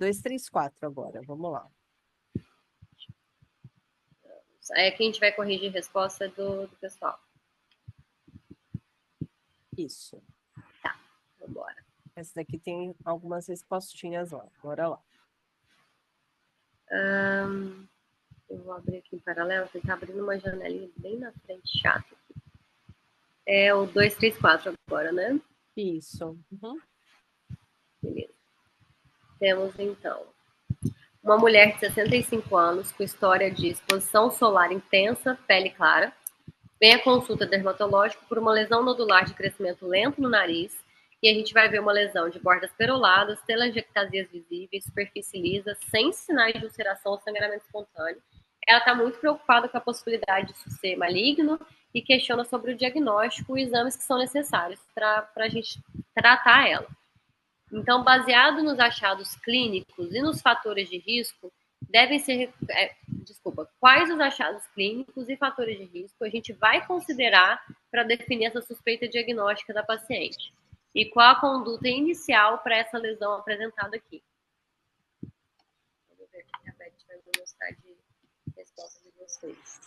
234 agora, vamos lá. Aí aqui a gente vai corrigir a resposta do pessoal. Isso. Tá, vambora. Essa daqui tem algumas respostinhas lá. Bora lá. Eu vou abrir aqui em paralelo, porque tá abrindo uma janelinha bem na frente, chata. É o 234 agora, né? Isso. Uhum. Beleza. Temos, então, uma mulher de 65 anos com história de exposição solar intensa, pele clara, vem à consulta dermatológica por uma lesão nodular de crescimento lento no nariz, e a gente vai ver uma lesão de bordas peroladas, telangiectasias visíveis, superfície lisa, sem sinais de ulceração ou sangramento espontâneo. Ela está muito preocupada com a possibilidade disso ser maligno e questiona sobre o diagnóstico e exames que são necessários para a gente tratar ela. Então, baseado nos achados clínicos e nos fatores de risco, devem ser, quais os achados clínicos e fatores de risco a gente vai considerar para definir essa suspeita diagnóstica da paciente? E qual a conduta inicial para essa lesão apresentada aqui? Vamos ver o que a Beth vai mostrar de resposta de vocês.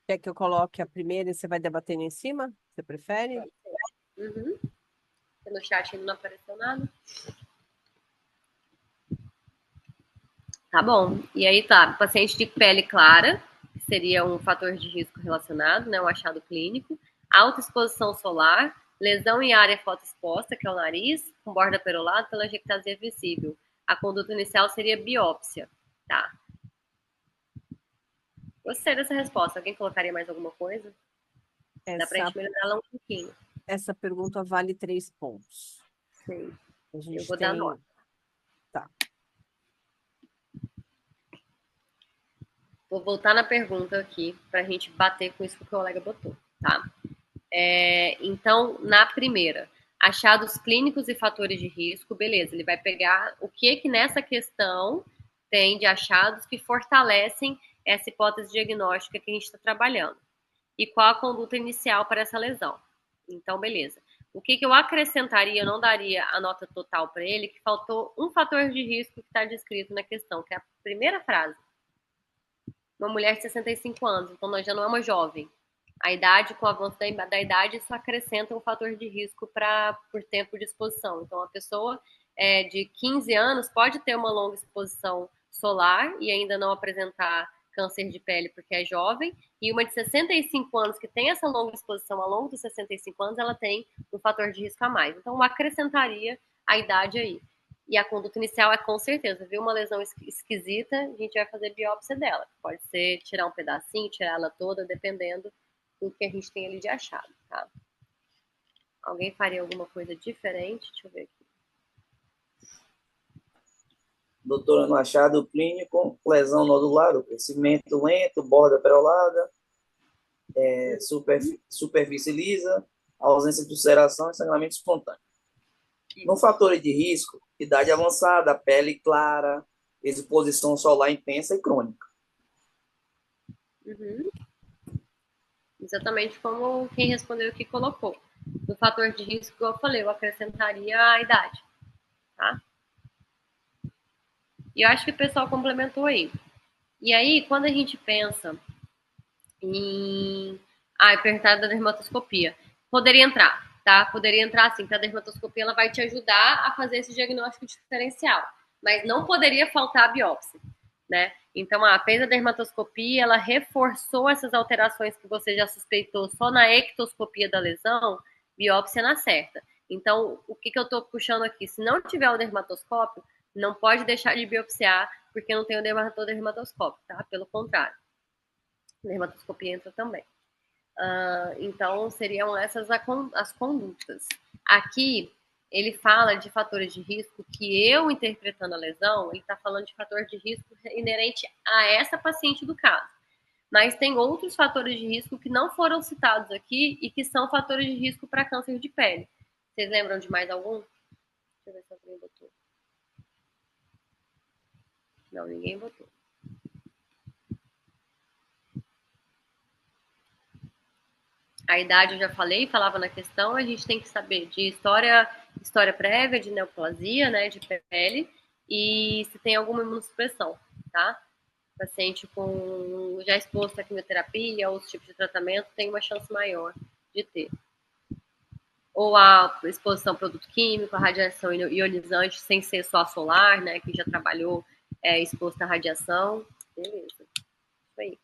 Quer que eu coloque a primeira e você vai debatendo em cima? Você prefere? Uhum. No chat ainda não apareceu nada. Tá bom. E aí tá, paciente de pele clara, que seria um fator de risco relacionado, né, um achado clínico, alta exposição solar, lesão em área fotoexposta, que é o nariz, com borda perolada, telangiectasia visível. A conduta inicial seria biópsia, tá? Gostei dessa resposta. Alguém colocaria mais alguma coisa? Dá pra gente melhorar ela um pouquinho. Essa pergunta vale 3 pontos. Sim. A gente Eu vou tem... dar nota. Tá. Vou voltar na pergunta aqui pra gente bater com isso que o colega botou, tá? Então, na primeira, achados clínicos e fatores de risco, beleza, ele vai pegar o que nessa questão tem de achados que fortalecem essa hipótese diagnóstica que a gente está trabalhando. E qual a conduta inicial para essa lesão. Então, beleza. O que eu acrescentaria, eu não daria a nota total para ele, que faltou um fator de risco que está descrito na questão, que é a primeira frase. Uma mulher de 65 anos, então nós já não é uma jovem. A idade, com o avanço da idade, isso acrescenta um fator de risco por tempo de exposição. Então, a pessoa de 15 anos pode ter uma longa exposição solar e ainda não apresentar câncer de pele porque é jovem, e uma de 65 anos que tem essa longa exposição ao longo dos 65 anos, ela tem um fator de risco a mais. Então, eu acrescentaria a idade aí. E a conduta inicial é com certeza, viu uma lesão esquisita, a gente vai fazer biópsia dela. Pode ser tirar um pedacinho, tirar ela toda, dependendo do que a gente tem ali de achado, tá? Alguém faria alguma coisa diferente? Deixa eu ver aqui. Doutora, no achado clínico, lesão nodular, crescimento lento, borda perolada, superfície lisa, ausência de ulceração e sangramento espontâneo. No fator de risco, idade avançada, pele clara, exposição solar intensa e crônica. Uhum. Exatamente como quem respondeu aqui colocou. No fator de risco, eu falei, eu acrescentaria a idade, tá? E eu acho que o pessoal complementou aí. E aí, quando a gente pensa em perguntar da dermatoscopia, poderia entrar, tá? Poderia entrar sim, porque a dermatoscopia ela vai te ajudar a fazer esse diagnóstico diferencial, mas não poderia faltar a biópsia, né? Então, fez a dermatoscopia, ela reforçou essas alterações que você já suspeitou só na ectoscopia da lesão, biópsia na certa. Então, o que eu estou puxando aqui? Se não tiver o dermatoscópio, não pode deixar de biopsiar, porque não tem o dermatoscópio, tá? Pelo contrário. A dermatoscopia entra também. Então, seriam essas as condutas. Aqui, ele fala de fatores de risco que eu, interpretando a lesão, ele está falando de fator de risco inerente a essa paciente do caso. Mas tem outros fatores de risco que não foram citados aqui e que são fatores de risco para câncer de pele. Vocês lembram de mais algum? Deixa eu ver se alguém botou. Não, ninguém botou. A idade eu já falei, falava na questão, a gente tem que saber de história história prévia de neoplasia, né, de pele, e se tem alguma imunossupressão, tá? Paciente com já exposto à quimioterapia ou outros tipos de tratamento tem uma chance maior de ter. Ou a exposição a produto químico, a radiação ionizante, sem ser só solar, né, que já trabalhou exposto à radiação. Beleza. Isso aí.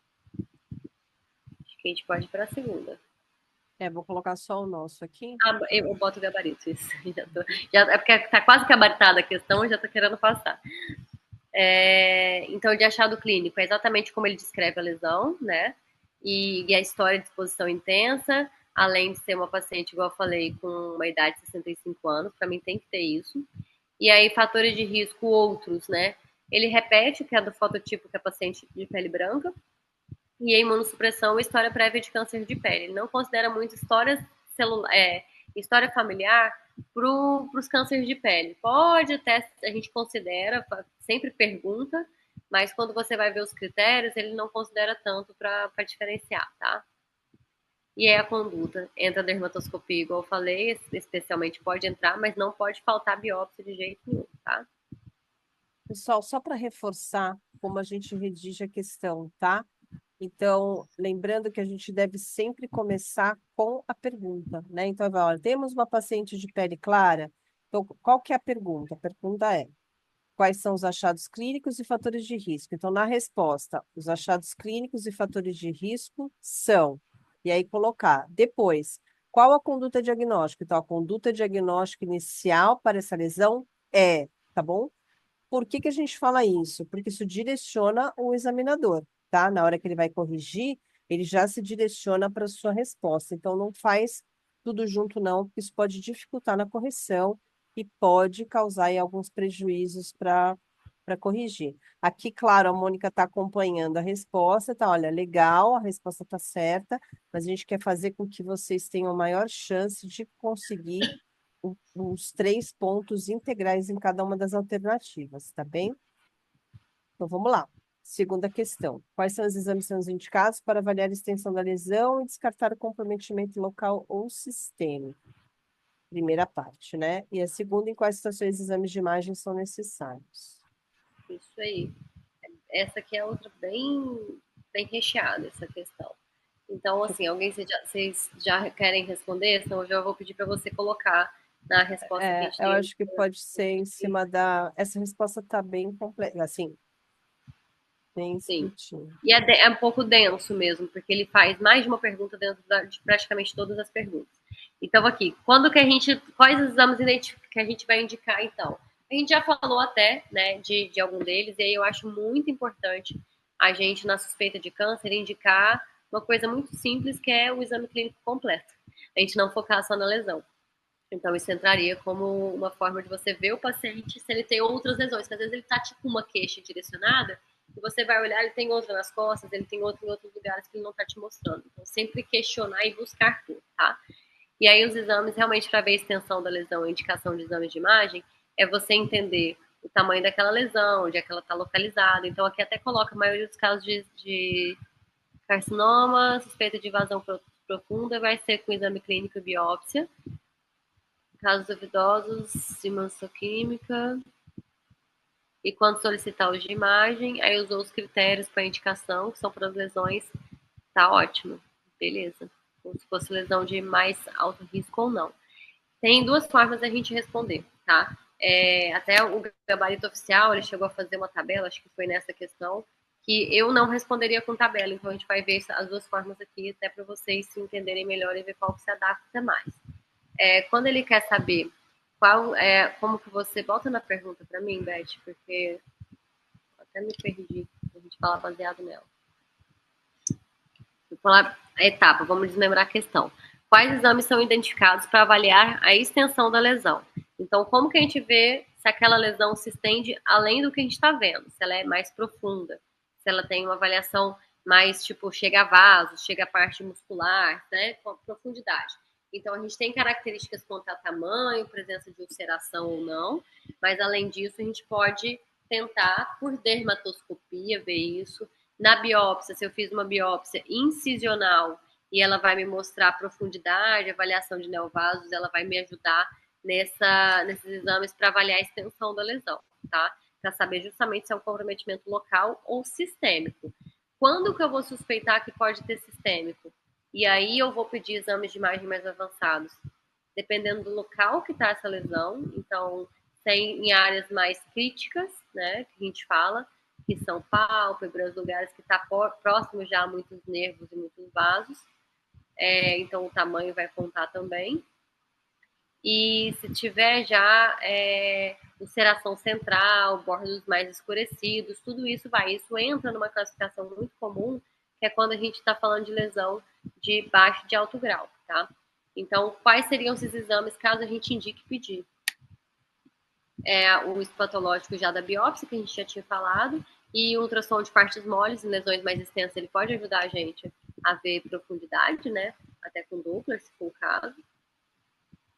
Acho que a gente pode ir para a segunda. Vou colocar só o nosso aqui. Eu boto o gabarito, isso. É porque está quase gabaritada a questão, já estou querendo passar. Então, de achado clínico, é exatamente como ele descreve a lesão, né? E a história de exposição intensa, além de ser uma paciente, igual eu falei, com uma idade de 65 anos, para mim tem que ter isso. E aí, fatores de risco outros, né? Ele repete o que é do fototipo, que é paciente de pele branca, e a imunossupressão, história prévia de câncer de pele. Ele não considera muito história familiar para os cânceres de pele. Pode até, a gente considera, sempre pergunta, mas quando você vai ver os critérios, ele não considera tanto para diferenciar, tá? E é a conduta. Entra a dermatoscopia, igual eu falei, especialmente pode entrar, mas não pode faltar biópsia de jeito nenhum, tá? Pessoal, só para reforçar como a gente redige a questão, tá? Então, lembrando que a gente deve sempre começar com a pergunta, né? Então, olha, temos uma paciente de pele clara. Então, qual que é a pergunta? A pergunta é: quais são os achados clínicos e fatores de risco? Então, na resposta, os achados clínicos e fatores de risco são, e aí colocar. Depois, qual a conduta diagnóstica? Então, a conduta diagnóstica inicial para essa lesão é, tá bom? Por que que a gente fala isso? Porque isso direciona o examinador, tá? Na hora que ele vai corrigir, ele já se direciona para a sua resposta. Então, não faz tudo junto, não, porque isso pode dificultar na correção e pode causar aí alguns prejuízos para corrigir. Aqui, claro, a Mônica está acompanhando a resposta, tá? Olha, legal, a resposta está certa, mas a gente quer fazer com que vocês tenham maior chance de conseguir os 3 pontos integrais em cada uma das alternativas, tá bem? Então, vamos lá. Segunda questão. Quais são os exames que são indicados para avaliar a extensão da lesão e descartar o comprometimento local ou sistêmico? Primeira parte, né? E a segunda, em quais situações exames de imagem são necessários? Isso aí. Essa aqui é outra bem recheada, essa questão. Então, assim, vocês já querem responder? Então, eu já vou pedir para você colocar na resposta que a gente Eu tem. acho que pode ser em cima da... Essa resposta está bem completa, assim, bem Sim. escritinho. E é um pouco denso mesmo, porque ele faz mais de uma pergunta dentro de praticamente todas as perguntas. Então, aqui, quais exames que a gente vai indicar, então? A gente já falou até, né, de algum deles, e aí eu acho muito importante a gente, na suspeita de câncer, indicar uma coisa muito simples, que é o exame clínico completo. A gente não focar só na lesão. Então, isso entraria como uma forma de você ver o paciente se ele tem outras lesões, porque às vezes ele tá tipo uma queixa direcionada, e você vai olhar, ele tem outra nas costas, ele tem outra em outros lugares que ele não tá te mostrando. Então, sempre questionar e buscar tudo, tá? E aí, os exames, realmente, para ver a extensão da lesão, a indicação de exames de imagem, é você entender o tamanho daquela lesão, onde é que ela está localizada. Então, aqui até coloca a maioria dos casos de carcinoma, suspeita de invasão profunda, vai ser com exame clínico e biópsia. Casos duvidosos, imunossoquímica. E quando solicitar os de imagem, aí usou os critérios para indicação, que são para as lesões, tá ótimo. Beleza. Como se fosse lesão de mais alto risco ou não. Tem duas formas da gente responder, tá? Até o gabarito oficial, ele chegou a fazer uma tabela, acho que foi nessa questão, que eu não responderia com tabela. Então, a gente vai ver as duas formas aqui, até para vocês se entenderem melhor e ver qual que se adapta mais. Quando ele quer saber como que você... Volta na pergunta para mim, Beth, porque até me perdi, a gente fala baseado nela. Vou falar a etapa, vamos desmembrar a questão. Quais exames são identificados para avaliar a extensão da lesão? Então, como que a gente vê se aquela lesão se estende além do que a gente está vendo? Se ela é mais profunda, se ela tem uma avaliação mais, tipo, chega a vasos, chega a parte muscular, né, com profundidade. Então, a gente tem características quanto a tamanho, presença de ulceração ou não, mas, além disso, a gente pode tentar, por dermatoscopia, ver isso. Na biópsia, se eu fiz uma biópsia incisional e ela vai me mostrar a profundidade, avaliação de neovasos, ela vai me ajudar nesses exames para avaliar a extensão da lesão, tá? Para saber justamente se é um comprometimento local ou sistêmico. Quando que eu vou suspeitar que pode ter sistêmico? E aí eu vou pedir exames de imagem mais avançados. Dependendo do local que está essa lesão, então tem em áreas mais críticas, né, que a gente fala, que são pálpebras, lugares que está próximo já a muitos nervos e muitos vasos, então o tamanho vai contar também. E se tiver já ulceração central, bordos mais escurecidos, tudo isso isso entra numa classificação muito comum, que é quando a gente está falando de lesão de baixo e de alto grau, tá? Então, quais seriam esses exames caso a gente indique pedir? O histopatológico já da biópsia, que a gente já tinha falado, e o ultrassom de partes moles em lesões mais extensas, ele pode ajudar a gente a ver profundidade, né? Até com Doppler, se for o caso.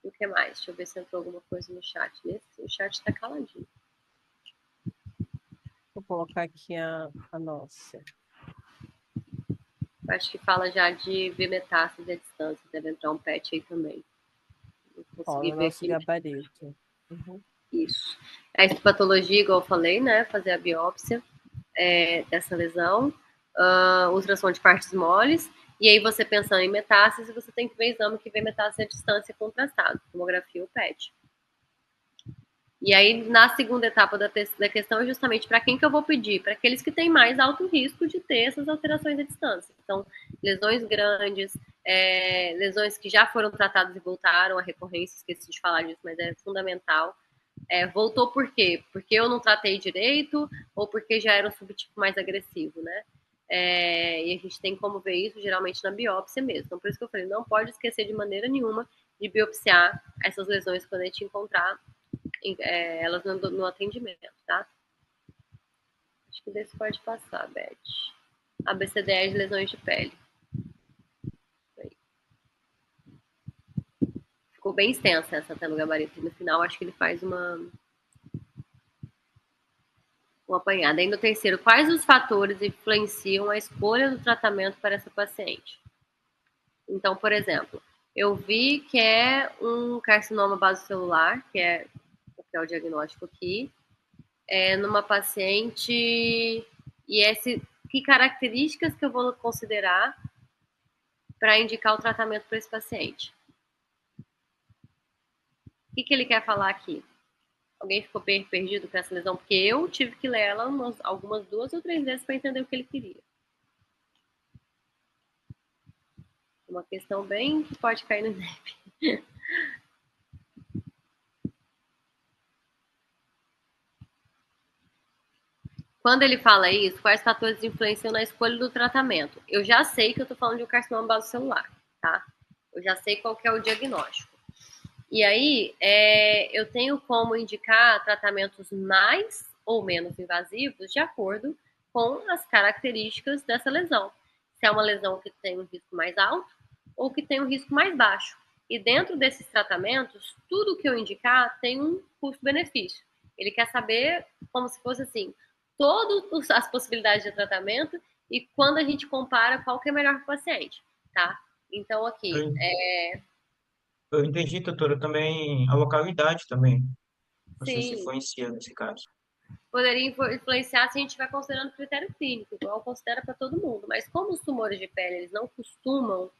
O que mais? Deixa eu ver se entrou alguma coisa no chat. O chat está caladinho. Vou colocar aqui a nossa. Acho que fala já de ver metástase à distância. Deve entrar um PET aí também. Não consegui ver nosso aqui. gabarito. Uhum. Isso. A histopatologia, igual eu falei, né? Fazer a biópsia dessa lesão. Ultrassom de partes moles. E aí, você pensando em metástase, você tem que ver exame que vê metástase à distância contrastado. Tomografia ou PET. E aí, na segunda etapa da questão, é justamente para quem que eu vou pedir? Para aqueles que têm mais alto risco de ter essas alterações à distância. Então, lesões grandes, lesões que já foram tratadas e voltaram à recorrência, esqueci de falar disso, mas é fundamental. Voltou por quê? Porque eu não tratei direito ou porque já era um subtipo mais agressivo, né? E a gente tem como ver isso geralmente na biópsia mesmo. Então, por isso que eu falei, não pode esquecer de maneira nenhuma de biopsiar essas lesões quando a gente encontrar elas no atendimento, tá? Acho que desse pode passar, Beth. ABCDE de lesões de pele. Ficou bem extensa essa até no gabarito. No final, acho que ele faz uma apanhada. Aí no terceiro, quais os fatores influenciam a escolha do tratamento para essa paciente? Então, por exemplo, eu vi que é um carcinoma basocelular, que é o diagnóstico aqui, numa paciente, e que características que eu vou considerar para indicar o tratamento para esse paciente? O que ele quer falar aqui? Alguém ficou perdido com essa lesão? Porque eu tive que ler ela algumas 2 ou 3 vezes para entender o que ele queria. Uma questão bem que pode cair no neve. Quando ele fala isso, quais fatores influenciam na escolha do tratamento? Eu já sei que eu estou falando de um carcinoma basocelular, tá? Eu já sei qual que é o diagnóstico. E aí, eu tenho como indicar tratamentos mais ou menos invasivos de acordo com as características dessa lesão. Se é uma lesão que tem um risco mais alto ou que tem um risco mais baixo. E dentro desses tratamentos, tudo que eu indicar tem um custo-benefício. Ele quer saber como se fosse assim, todas as possibilidades de tratamento e quando a gente compara qual que é melhor para o paciente, tá? Então, aqui, Eu entendi, doutora, também a localidade também. Não sei se sim, influencia nesse caso. poderia influenciar se a gente estiver considerando critério clínico, igual considera para todo mundo. Mas como os tumores de pele eles não costumam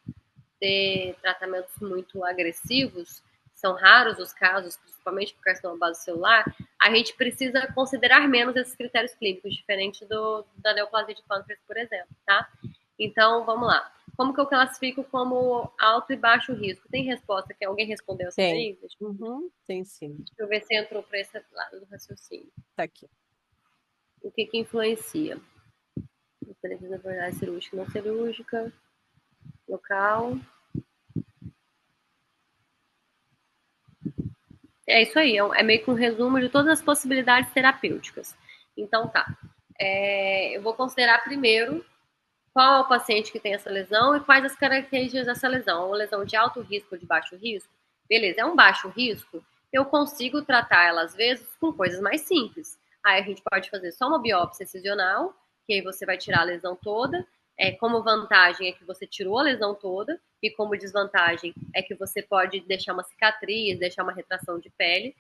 ter tratamentos muito agressivos, são raros os casos, principalmente por carcinoma basocelular, a gente precisa considerar menos esses critérios clínicos, diferente da neoplasia de pâncreas, por exemplo, tá? Então, vamos lá. Como que eu classifico como alto e baixo risco? Tem resposta que alguém respondeu essa daí? Tem sim. Deixa eu ver se entrou para esse lado do raciocínio. Tá aqui. O que influencia? Diferença da abordagem cirúrgica e não cirúrgica, local. É isso aí, é meio que um resumo de todas as possibilidades terapêuticas. Então tá. Eu vou considerar primeiro qual é o paciente que tem essa lesão e quais as características dessa lesão. É uma lesão de alto risco ou de baixo risco? Beleza, é um baixo risco, eu consigo tratar ela, às vezes, com coisas mais simples. Aí a gente pode fazer só uma biópsia excisional, que aí você vai tirar a lesão toda, Como vantagem é que você tirou a lesão toda, e como desvantagem é que você pode deixar uma cicatriz, deixar uma retração de pele.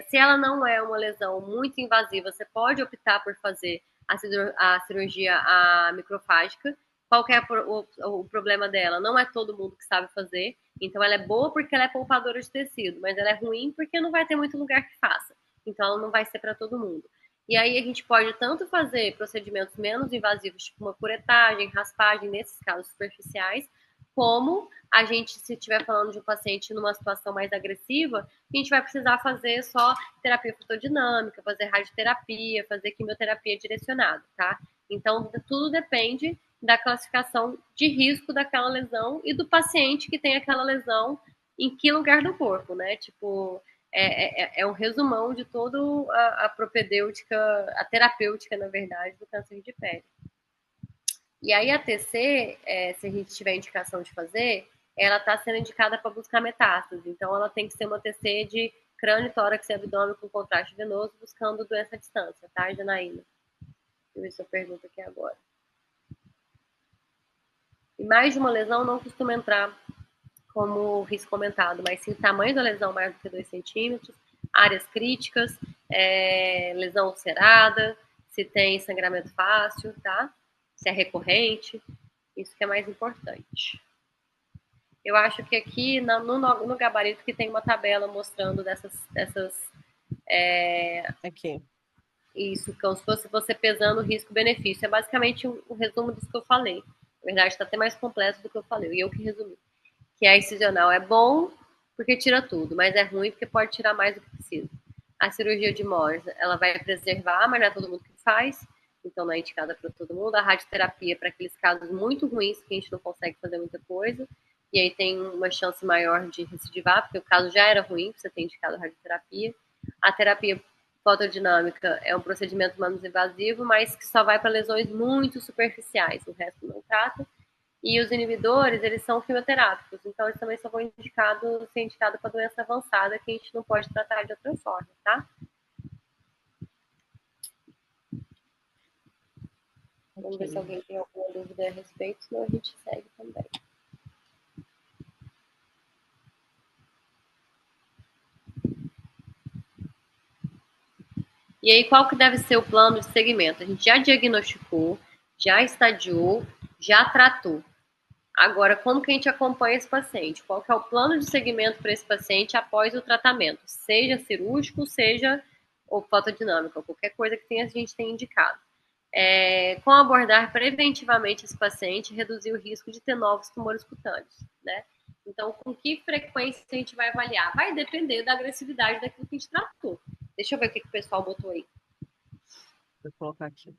Se ela não é uma lesão muito invasiva, você pode optar por fazer a cirurgia microfágica. Qual que é o problema dela? Não é todo mundo que sabe fazer, então ela é boa porque ela é poupadora de tecido, mas ela é ruim porque não vai ter muito lugar que faça, então ela não vai ser para todo mundo. E aí a gente pode tanto fazer procedimentos menos invasivos, tipo uma curetagem, raspagem, nesses casos superficiais, como a gente, se estiver falando de um paciente numa situação mais agressiva, a gente vai precisar fazer só terapia fotodinâmica, fazer radioterapia, fazer quimioterapia direcionada, tá? Então, tudo depende da classificação de risco daquela lesão e do paciente que tem aquela lesão em que lugar do corpo, né? Tipo, um resumão de toda a propedêutica, a terapêutica, na verdade, do câncer de pele. E aí a TC, se a gente tiver indicação de fazer, ela está sendo indicada para buscar metástase. Então ela tem que ser uma TC de crânio, tórax e abdômen com contraste venoso, buscando doença à distância, tá, Janaína? Deixa eu ver se eu pergunto aqui agora. E mais de uma lesão não costuma entrar como risco comentado, mas sim tamanho da lesão maior do que 2 centímetros, áreas críticas, lesão ulcerada, se tem sangramento fácil, tá? Se é recorrente, isso que é mais importante. Eu acho que aqui no gabarito que tem uma tabela mostrando dessas Aqui. Isso, como se fosse você pesando risco-benefício. É basicamente um resumo disso que eu falei. Na verdade, está até mais completo do que eu falei, e eu que resumi. Que a incisional é bom porque tira tudo, mas é ruim porque pode tirar mais do que precisa. A cirurgia de Mohs, ela vai preservar, mas não é todo mundo que faz, então não é indicada para todo mundo. A radioterapia para aqueles casos muito ruins que a gente não consegue fazer muita coisa, e aí tem uma chance maior de recidivar, porque o caso já era ruim, você tem indicado a radioterapia. A terapia fotodinâmica é um procedimento menos invasivo, mas que só vai para lesões muito superficiais, o resto não trata. E os inibidores, eles são quimioterápicos, então eles também só vão ser indicados para doença avançada, que a gente não pode tratar de outra forma, tá? Vamos ver se alguém tem alguma dúvida a respeito, senão a gente segue também. E aí, qual que deve ser o plano de segmento? A gente já diagnosticou, já estadiou, já tratou. Agora, como que a gente acompanha esse paciente? Qual que é o plano de segmento para esse paciente após o tratamento? Seja cirúrgico, seja ou fotodinâmico, qualquer coisa que a gente tenha indicado. Com abordar preventivamente esse paciente, reduzir o risco de ter novos tumores cutâneos, né? Então, com que frequência a gente vai avaliar? Vai depender da agressividade daquilo que a gente tratou. Deixa eu ver o que o pessoal botou aí. Vou colocar aqui.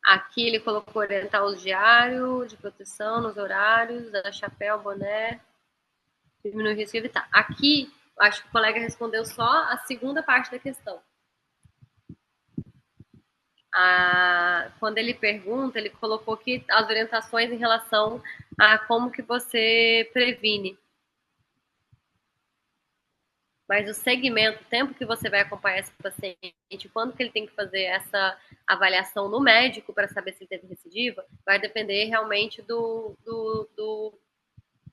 Aqui ele colocou orientar o diário de proteção nos horários, dar chapéu, boné, diminuir o risco de evitar. Aqui, acho que o colega respondeu só a segunda parte da questão. Quando ele pergunta, ele colocou aqui as orientações em relação a como que você previne. Mas o segmento, o tempo que você vai acompanhar esse paciente, quando que ele tem que fazer essa avaliação no médico para saber se ele teve recidiva, vai depender realmente se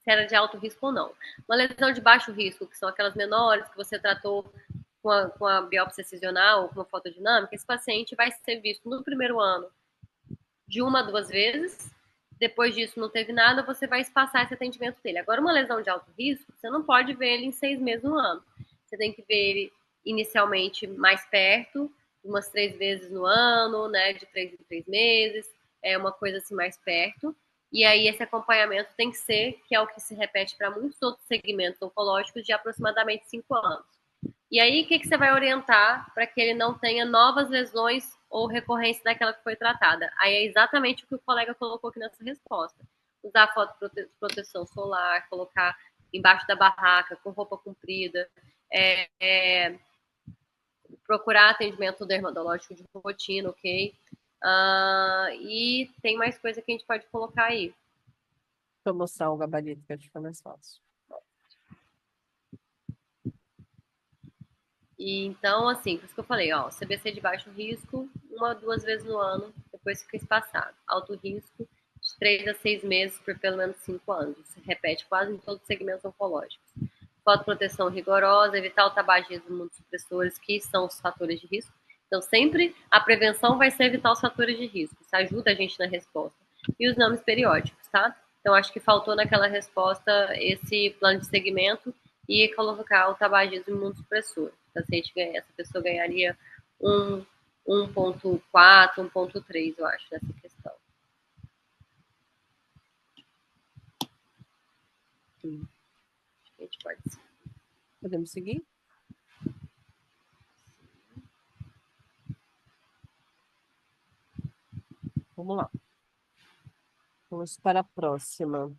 era de alto risco ou não. Uma lesão de baixo risco, que são aquelas menores que você tratou com a biópsia excisional ou com a fotodinâmica, esse paciente vai ser visto no primeiro ano de 1 a 2 vezes. Depois disso, não teve nada, você vai espaçar esse atendimento dele. Agora, uma lesão de alto risco, você não pode ver ele em 6 meses, 1 ano. Você tem que ver ele inicialmente mais perto, umas 3 vezes no ano, né, de 3 em 3 meses, uma coisa assim mais perto. E aí esse acompanhamento tem que ser, que é o que se repete para muitos outros segmentos oncológicos, de aproximadamente 5 anos. E aí, o que você vai orientar para que ele não tenha novas lesões ou recorrência daquela que foi tratada? Aí é exatamente o que o colega colocou aqui nessa resposta. Usar fotoproteção solar, colocar embaixo da barraca, com roupa comprida, procurar atendimento dermatológico de rotina, ok? E tem mais coisa que a gente pode colocar aí. Vou mostrar o gabarito que acho que fica mais fácil. E então, assim, por isso que eu falei, ó, CBC de baixo risco, 1 a 2 vezes no ano, depois fica espaçado. Alto risco, de 3 a 6 meses por pelo menos 5 anos. Se repete quase em todos os segmentos oncológicos. Fotoproteção rigorosa, evitar o tabagismo e imunossupressores, que são os fatores de risco. Então, sempre a prevenção vai ser evitar os fatores de risco. Isso ajuda a gente na resposta. E os exames periódicos, tá? Então, acho que faltou naquela resposta esse plano de segmento e colocar o tabagismo imunossupressor. Então, se a gente essa pessoa ganharia um 1,4, 1,3, eu acho, nessa questão. A gente pode seguir. Podemos seguir? Vamos lá. Vamos para a próxima.